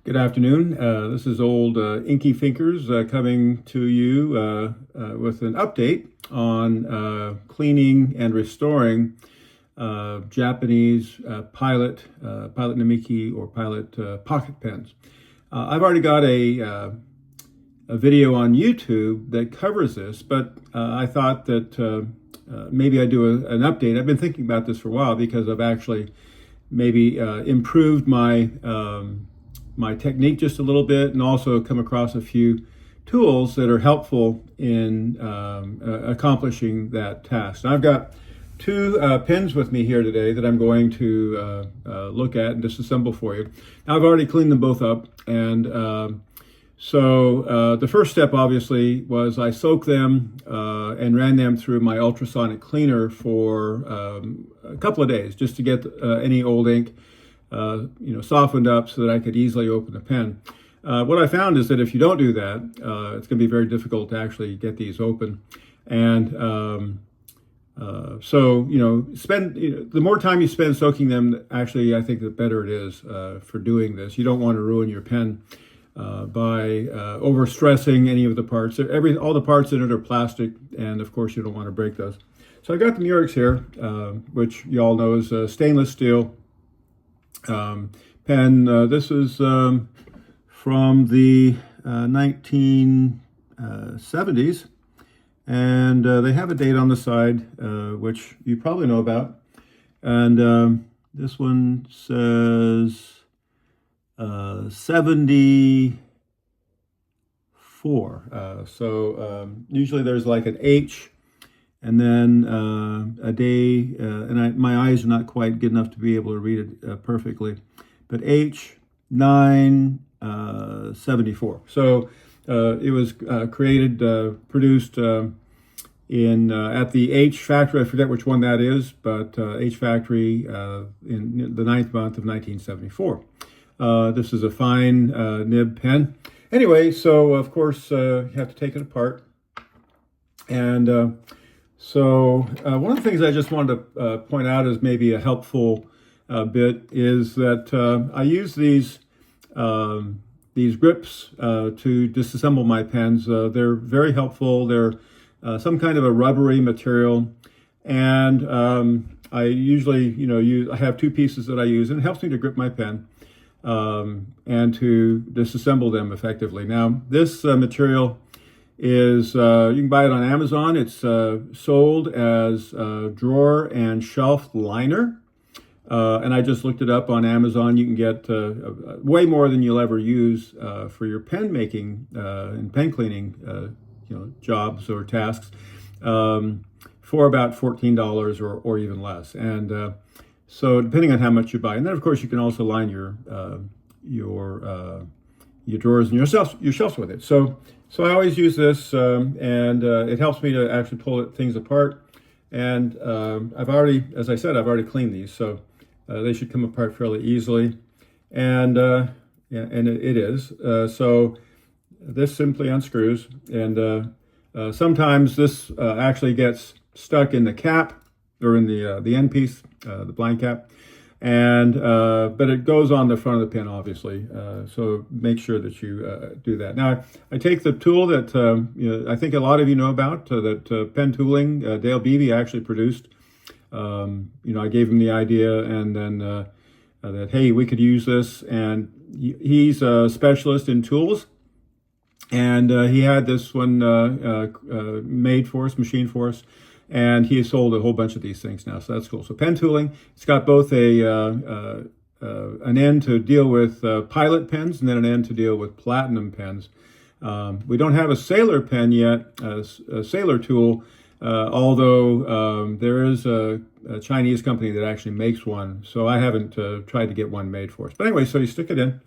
Good afternoon. This is old Inky Finkers coming to you with an update on cleaning and restoring Japanese Pilot Namiki or Pilot pocket pens. I've already got a video on YouTube that covers this, but I thought that maybe I'd do an update. I've been thinking about this for a while because I've actually maybe improved my my technique just a little bit, and also come across a few tools that are helpful in accomplishing that task. Now, I've got two pens with me here today that I'm going to look at and disassemble for you. Now, I've already cleaned them both up, and so the first step obviously was I soaked them and ran them through my ultrasonic cleaner for a couple of days just to get any old ink softened up so that I could easily open the pen. What I found is that if you don't do that, it's going to be very difficult to actually get these open. And the more time you spend soaking them, actually, I think the better it is for doing this. You don't want to ruin your pen by overstressing any of the parts. All the parts in it are plastic, and of course, you don't want to break those. So I got the Murex here, which you all know is stainless steel pen. This is from the 1970s, and they have a date on the side, which you probably know about. And this one says 74. Usually there's like an H and then a day, and my eyes are not quite good enough to be able to read it perfectly, but H974. So it was produced in at the H factory. I forget which one that is, but H factory in the 9th month of 1974. This is a fine nib pen. Anyway, so of course you have to take it apart, and one of the things I just wanted to point out as maybe a helpful bit is that I use these grips to disassemble my pens. They're very helpful. They're some kind of a rubbery material, and I usually I have two pieces that I use, and it helps me to grip my pen and to disassemble them effectively. Now, this material is, you can buy it on Amazon. It's sold as drawer and shelf liner. And I just looked it up on Amazon. You can get way more than you'll ever use for your pen making and pen cleaning jobs or tasks for about $14 or even less. And so depending on how much you buy. And then of course you can also line your drawers and your shelves with it. So I always use this, and it helps me to actually pull things apart. And I've already cleaned these, so they should come apart fairly easily. And it is. So this simply unscrews, and sometimes this actually gets stuck in the cap or in the end piece, the blind cap. And but it goes on the front of the pen, obviously. So make sure that you do that. Now, I take the tool that I think a lot of you know about, that pen tooling. Dale Beebe actually produced. I gave him the idea, and then that hey, we could use this. And he's a specialist in tools, and he had this one made for us, machined for us. And he has sold a whole bunch of these things now, so that's cool. So pen tooling, it's got both an end to deal with Pilot pens, and then an end to deal with Platinum pens. We don't have a Sailor pen yet, a Sailor tool, although there is a Chinese company that actually makes one. So I haven't tried to get one made for us. But anyway, so you stick it in,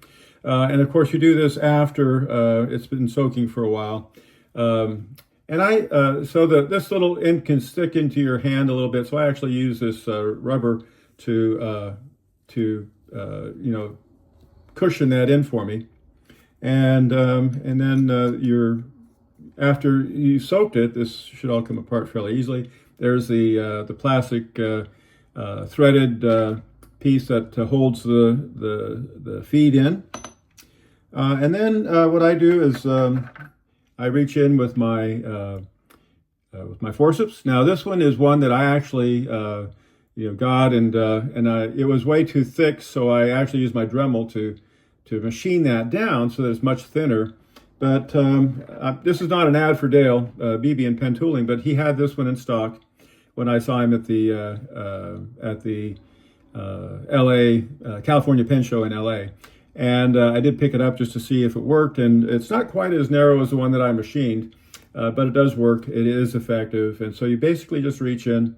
and of course you do this after it's been soaking for a while. And this little end can stick into your hand a little bit. So I actually use this rubber to cushion that in for me. And then after you soaked it, this should all come apart fairly easily. There's the plastic threaded piece that holds the feed in. And then what I do is I reach in with my forceps. Now this one is one that I actually got, and it was way too thick, so I actually used my Dremel to machine that down so that it's much thinner. But this is not an ad for Dale Beebe and Pen Tooling, but he had this one in stock when I saw him at the LA California Pen Show in LA. And I did pick it up just to see if it worked, and it's not quite as narrow as the one that I machined, but it does work. It is effective, and so you basically just reach in,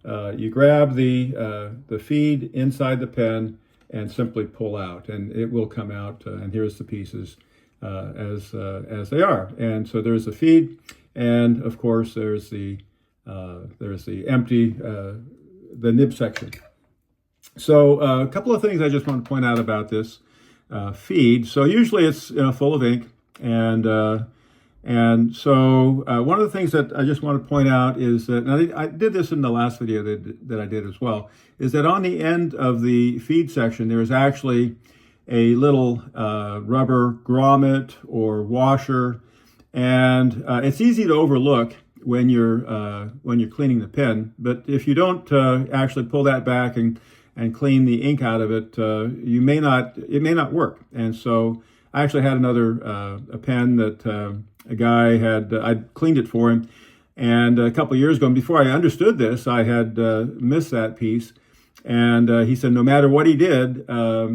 you grab the feed inside the pen, and simply pull out, and it will come out. And here's the pieces as they are. And so there's the feed, and of course there's the empty the nib section. So a couple of things I just want to point out about this feed. So usually it's full of ink, and so one of the things that I just want to point out is that, and I did this in the last video that I did as well, is that on the end of the feed section there is actually a little rubber grommet or washer, and it's easy to overlook when you're cleaning the pen. But if you don't actually pull that back and clean the ink out of it, it may not work. And so I actually had another a pen that a guy I cleaned it for him, and a couple of years ago, and before I understood this, I had missed that piece, and he said no matter what he did,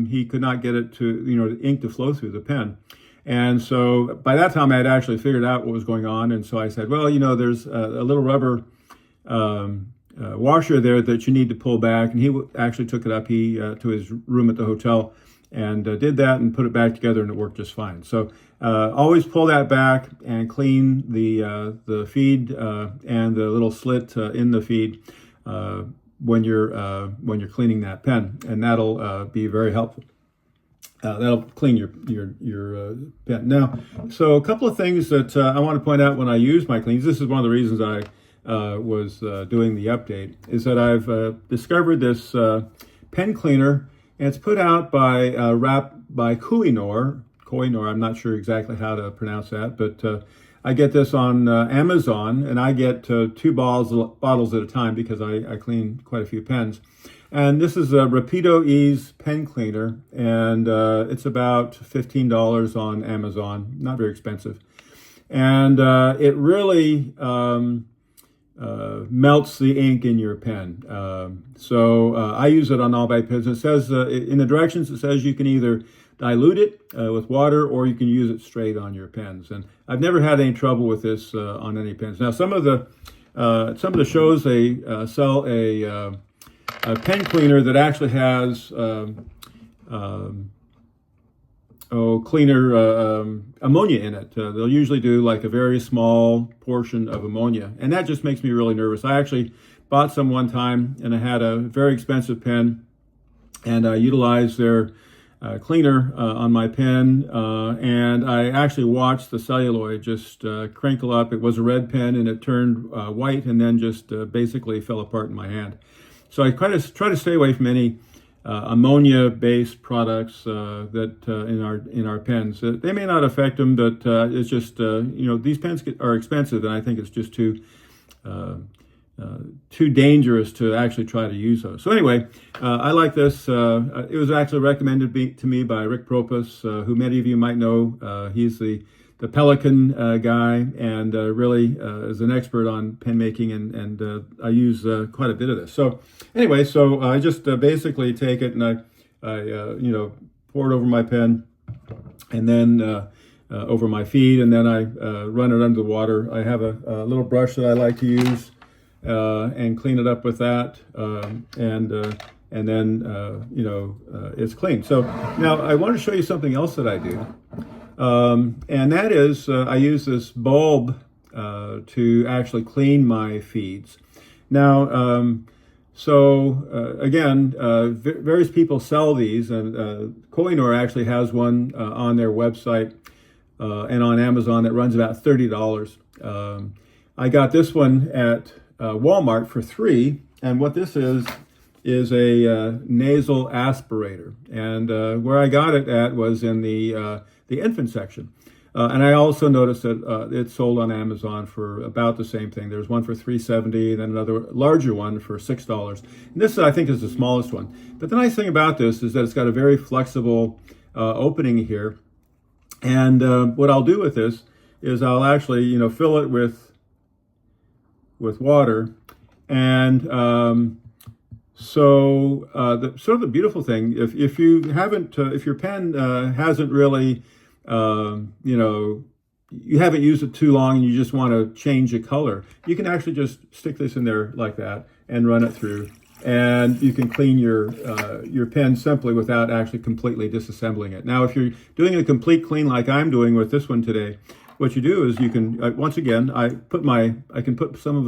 he could not get it to ink to flow through the pen. And so by that time I had actually figured out what was going on, and so I said, well, there's a little rubber washer there that you need to pull back, and he actually took it up to his room at the hotel and did that and put it back together, and it worked just fine. So always pull that back and clean the feed and the little slit in the feed when you're cleaning that pen, and that'll be very helpful. That'll clean your pen. Now, so a couple of things that I want to point out when I use my cleans. This is one of the reasons I was doing the update, is that I've discovered this pen cleaner, and it's put out by Kohinoor. I'm not sure exactly how to pronounce that, but I get this on Amazon, and I get 2 bottles at a time because I clean quite a few pens. And this is a Rapido Ease pen cleaner, and it's about $15 on Amazon, not very expensive. And it really melts the ink in your pen. So I use it on all my pens. It says in the directions, it says you can either dilute it with water, or you can use it straight on your pens. And I've never had any trouble with this on any pens. Now, some of the shows, they sell a pen cleaner that actually has ammonia in it. They'll usually do like a very small portion of ammonia, and that just makes me really nervous. I actually bought some one time, and I had a very expensive pen, and I utilized their cleaner on my pen, and I actually watched the celluloid just crinkle up. It was a red pen, and it turned white, and then just basically fell apart in my hand. So I try to stay away from any ammonia-based products that in our pens. They may not affect them, but it's just these pens are expensive, and I think it's just too dangerous to actually try to use those. So anyway, I like this. It was actually recommended to me by Rick Propus, who many of you might know. He's the Pelican guy, and really is an expert on pen making, and I use quite a bit of this. So anyway, so I just basically take it and I pour it over my pen, and then over my feed, and then I run it under the water. I have a little brush that I like to use and clean it up with that, and then it's clean. So now I want to show you something else that I do. And that is, I use this bulb to actually clean my feeds. Now, again, various people sell these, and Kohinoor actually has one on their website and on Amazon that runs about $30. I got this one at Walmart for $3, and what this is is a nasal aspirator, and where I got it at was in the infant section. And I also noticed that it's sold on Amazon for about the same thing. There's one for $3.70, then another larger one for $6. And this, I think, is the smallest one. But the nice thing about this is that it's got a very flexible opening here. And what I'll do with this is I'll actually, fill it with water. And the sort of the beautiful thing, if you haven't, if your pen hasn't really, you haven't used it too long and you just want to change the color, you can actually just stick this in there like that and run it through. And you can clean your pen simply without actually completely disassembling it. Now, if you're doing a complete clean like I'm doing with this one today, what you do is you can, once again, I can put some of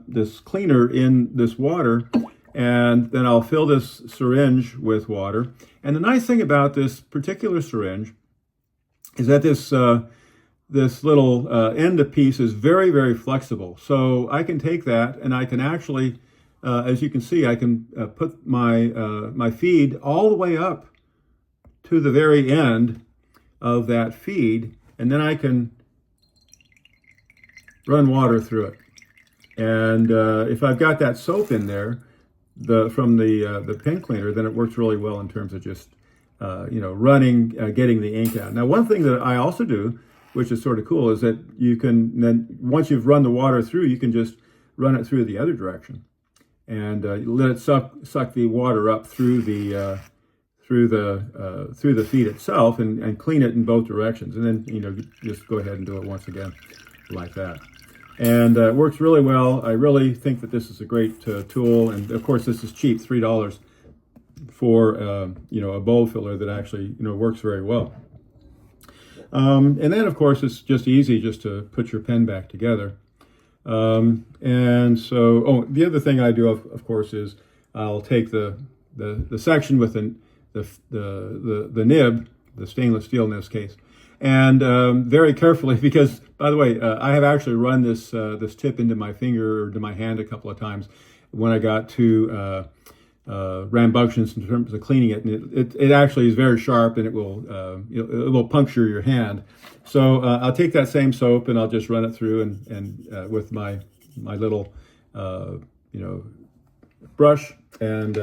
this cleaner in this water, and then I'll fill this syringe with water. And the nice thing about this particular syringe is that this little end piece is very, very flexible. So I can take that and I can actually, as you can see, I can put my feed all the way up to the very end of that feed, and then I can run water through it. And if I've got that soap in there, from the pen cleaner, then it works really well in terms of just running, getting the ink out. Now, one thing that I also do, which is sort of cool, is that you can then, once you've run the water through, you can just run it through the other direction, and let it suck the water up through the feed itself, and clean it in both directions, and then just go ahead and do it once again like that. And it works really well. I really think that this is a great tool, and of course this is cheap, $3 for a bowl filler that actually works very well. And then of course it's just easy just to put your pen back together. And so, the other thing I do of course is I'll take the section with the nib, the stainless steel in this case, and very carefully, because by the way, I have actually run this tip into my finger or to my hand a couple of times when I got to rambunctious in terms of cleaning it, and it actually is very sharp, and it will puncture your hand. So I'll take that same soap and I'll just run it through and with my little brush and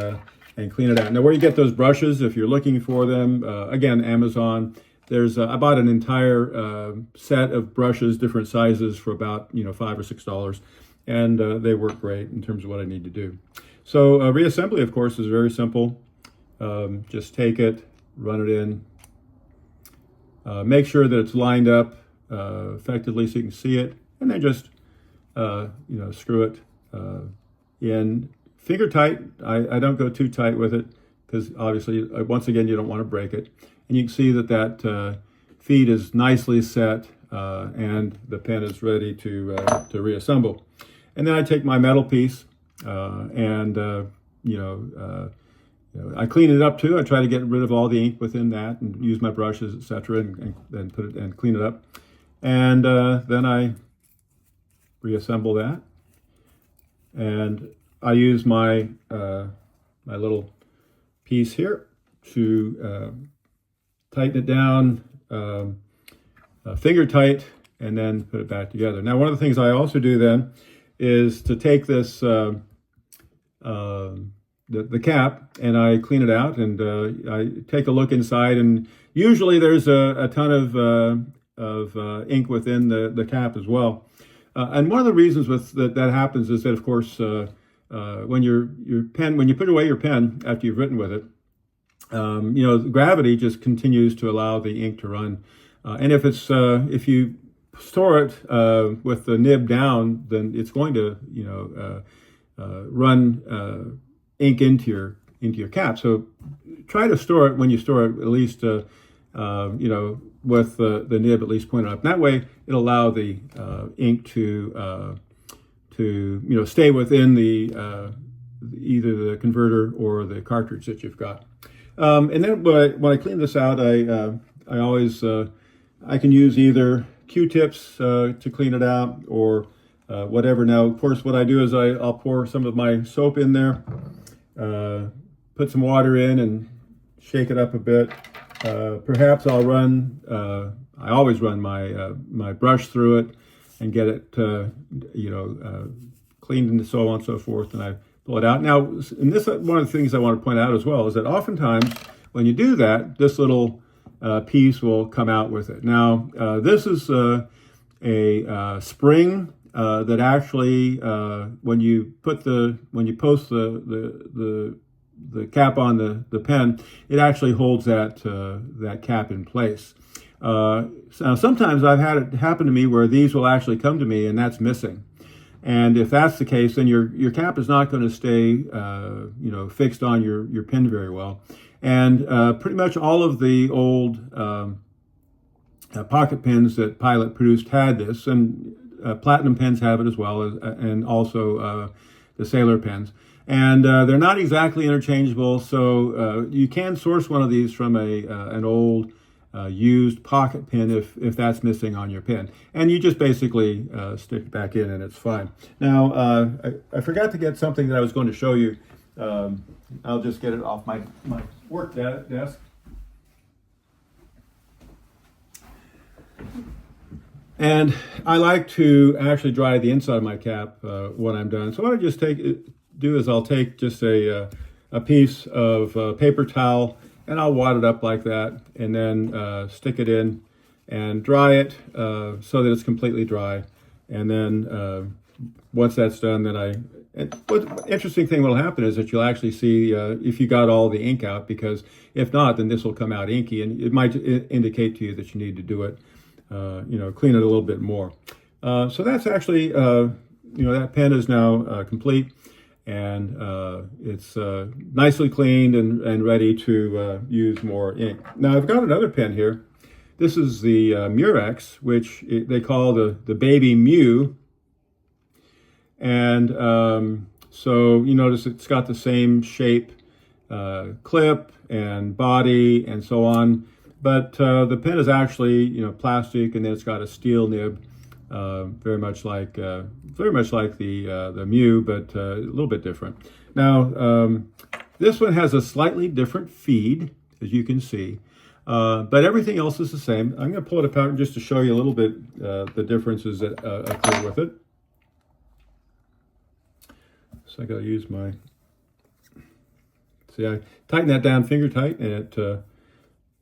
clean it out. Now, where you get those brushes, if you're looking for them, again, Amazon. There's I bought an entire set of brushes, different sizes, for about $5 or $6, and they work great in terms of what I need to do. So reassembly, of course, is very simple. Just take it, run it in, make sure that it's lined up effectively so you can see it, and then just screw it in finger tight. I don't go too tight with it because obviously, once again, you don't want to break it. And you can see that feed is nicely set, and the pen is ready to reassemble. And then I take my metal piece, and I clean it up too. I try to get rid of all the ink within that, and use my brushes, etc., and then put it and clean it up. And then I reassemble that, and I use my my little piece here to tighten it down, finger tight, and then put it back together. Now, one of the things I also do then is to take this, the cap, and I clean it out, and I take a look inside, and usually there's a ton of ink within the cap as well. And one of the reasons that happens is that, of course, when when you put away your pen after you've written with it, gravity just continues to allow the ink to run. And if you store it with the nib down, then it's going to run ink into your cap. So try to store it, when you store it, at least with the nib at least pointed up. That way, it'll allow the ink to stay within either the converter or the cartridge that you've got. And then when I clean this out, I always I can use either Q-tips to clean it out, or whatever. Now, of course, what I do is I'll pour some of my soap in there, put some water in and shake it up a bit. Perhaps I'll run, I always run my brush through it and get it, cleaned and so on and so forth, and I pull it out. Now, and this one of the things I want to point out as well is that oftentimes when you do that, this little piece will come out with it. Now, this is a spring that actually, when you post the cap on the pen, it actually holds that cap in place. So sometimes I've had it happen to me where these will actually come to me and that's missing. And if that's the case, then your cap is not going to stay, fixed on your pen very well. And pretty much all of the old pocket pens that Pilot produced had this, and Platinum pens have it as well, and also the Sailor pens. And they're not exactly interchangeable, so you can source one of these from an old used pocket pen if that's missing on your pen. And you just basically stick it back in and it's fine. Now, I forgot to get something that I was going to show you. I'll just get it off my work desk. And I like to actually dry the inside of my cap when I'm done. So what I just do is I'll take just a piece of paper towel and I'll wad it up like that and then stick it in and dry it so that it's completely dry. And then once that's done, then what interesting thing will happen is that you'll actually see if you got all the ink out, because if not, then this will come out inky and it might indicate to you that you need to do it, clean it a little bit more. So that's actually, that pen is now complete. And it's nicely cleaned and ready to use more ink. Now I've got another pen here. This is the Murex, which they call the Baby Mew. And so you notice it's got the same shape, clip and body and so on. But the pen is actually plastic, and then it's got a steel nib. Very much like the Mew, but a little bit different. Now, this one has a slightly different feed, as you can see, but everything else is the same. I'm going to pull it apart just to show you a little bit the differences that occur with it. So I got to use see, I tightened that down finger tight, and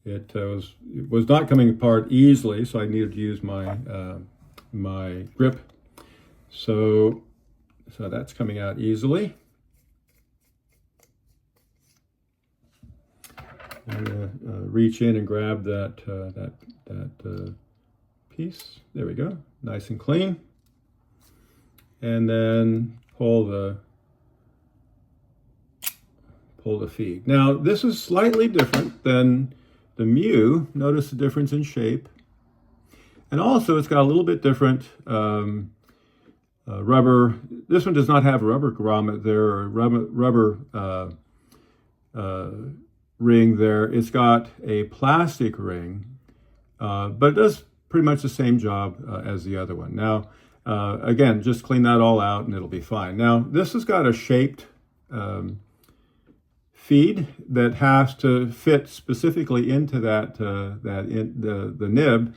it was not coming apart easily, so I needed to use my grip. So that's coming out easily. I'm going to reach in and grab that piece. There we go, nice and clean. And then pull the feed. Now this is slightly different than the Mew. Notice the difference in shape. And also, it's got a little bit different rubber. This one does not have a rubber grommet there, or rubber ring there. It's got a plastic ring, but it does pretty much the same job as the other one. Now, again, just clean that all out and it'll be fine. Now, this has got a shaped feed that has to fit specifically into the nib.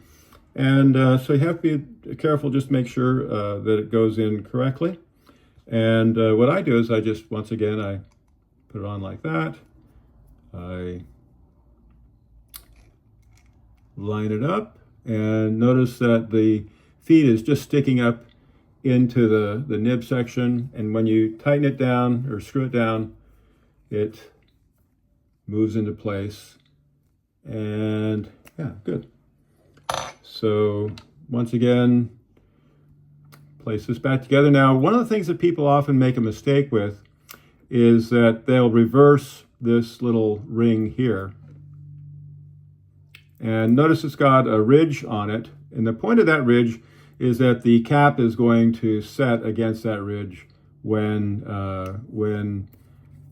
And so you have to be careful, just make sure that it goes in correctly. And what I do is I just, once again, I put it on like that. I line it up, and notice that the feed is just sticking up into the nib section. And when you tighten it down or screw it down, it moves into place. And yeah, good. So once again, place this back together. Now, one of the things that people often make a mistake with is that they'll reverse this little ring here. And notice it's got a ridge on it. And the point of that ridge is that the cap is going to set against that ridge when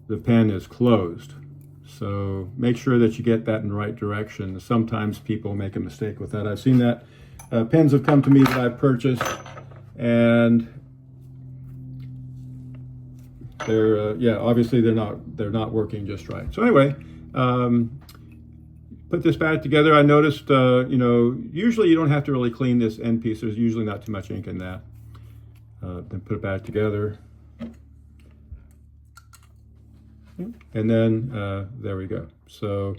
the pen is closed. So make sure that you get that in the right direction. Sometimes people make a mistake with that. I've seen that. Pens have come to me that I've purchased, and they're yeah, obviously they're not working just right. So anyway, put this back together. I noticed, you know, usually you don't have to really clean this end piece. There's usually not too much ink in that. Then put it back together. And then there we go. So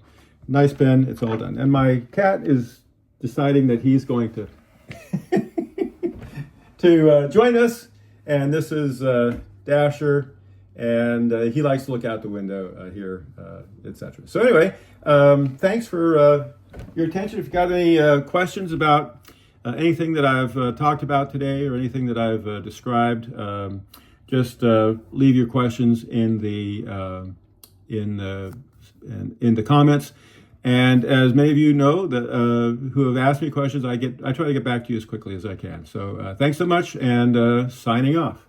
nice pen, it's all done. And my cat is deciding that he's going to to join us. And this is Dasher, and he likes to look out the window here, etc. So anyway, thanks for your attention. If you've got any questions about anything that I've talked about today or anything that I've described, just leave your questions in the comments. And as many of you know that who have asked me questions, I try to get back to you as quickly as I can. So thanks so much, and signing off.